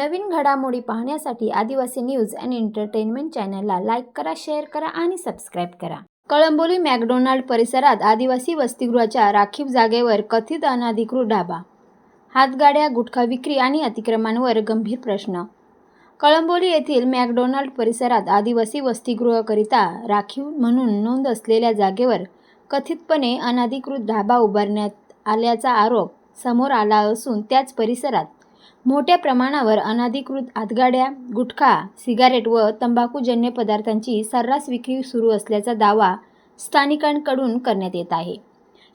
नवीन घडामोडी पाहण्यासाठी आदिवासी न्यूज अँड एंटरटेनमेंट चॅनलला लाईक करा, शेअर करा आणि सबस्क्राईब करा. कळंबोली मॅकडोनाल्ड परिसरात आदिवासी वसतिगृहाच्या राखीव जागेवर कथित अनधिकृत ढाबा, हातगाड्या, गुटखा विक्री आणि अतिक्रमणांवर गंभीर प्रश्न. कळंबोली येथील मॅकडोनाल्ड परिसरात आदिवासी वसतिगृहाकरिता राखीव म्हणून नोंद असलेल्या जागेवर कथितपणे अनधिकृत ढाबा उभारण्यात आल्याचा आरोप समोर आला असून त्याच परिसरात मोठ्या प्रमाणावर अनधिकृत हातगाड्या, गुटखा, सिगारेट व तंबाखूजन्य पदार्थांची सर्रास विक्री सुरू असल्याचा दावा स्थानिकांकडून करण्यात येत आहे.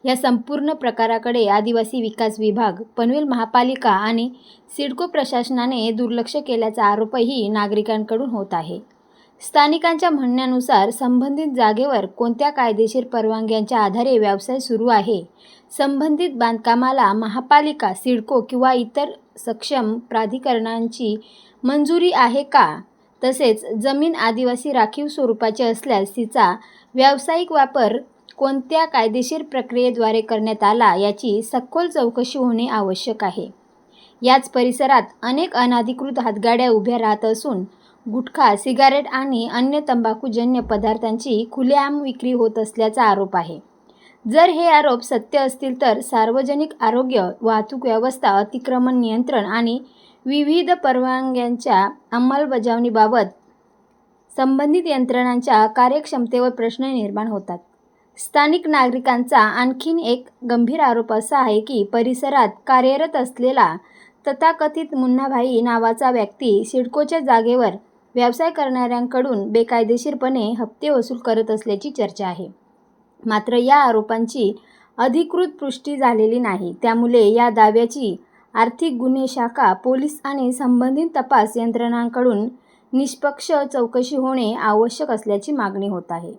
या संपूर्ण प्रकाराकडे आदिवासी विकास विभाग, पनवेल महापालिका आणि सिडको प्रशासनाने दुर्लक्ष केल्याचा आरोपही नागरिकांकडून होत आहे. स्थानिकांच्या म्हणण्यानुसार संबंधित जागेवर कोणत्या कायदेशीर परवानग्यांच्या आधारे व्यवसाय सुरू आहे, संबंधित बांधकामाला महापालिका, सिडको किंवा इतर सक्षम प्राधिकरणांची मंजुरी आहे का, तसेच जमीन आदिवासी राखीव स्वरूपाची असल्यास तिचा व्यावसायिक वापर कोणत्या कायदेशीर प्रक्रियेद्वारे करण्यात आला याची सखोल चौकशी होणे आवश्यक आहे. याच परिसरात अनेक अनधिकृत हातगाड्या उभ्या राहत असून गुटखा, सिगारेट आणि अन्य तंबाखूजन्य पदार्थांची खुलेआम विक्री होत असल्याचा आरोप आहे. जर हे आरोप सत्य असतील तर सार्वजनिक आरोग्य, वाहतूक व्यवस्था, अतिक्रमण नियंत्रण आणि विविध परवानग्यांच्या अंमलबजावणीबाबत संबंधित यंत्रणांच्या कार्यक्षमतेवर प्रश्न निर्माण होतात. स्थानिक नागरिकांचा आणखीन एक गंभीर आरोप असा आहे की परिसरात कार्यरत असलेला तथाकथित मुन्नाभाई नावाचा व्यक्ती सिडकोच्या जागेवर व्यवसाय करणाऱ्यांकडून बेकायदेशीरपणे हप्ते वसूल करत असल्याची चर्चा आहे. मात्र या आरोपांची अधिकृत पुष्टी झालेली नाही. त्यामुळे या दाव्याची आर्थिक गुन्हे शाखा, पोलीस आणि संबंधित तपास यंत्रणांकडून निष्पक्ष चौकशी होणे आवश्यक असल्याची मागणी होत आहे.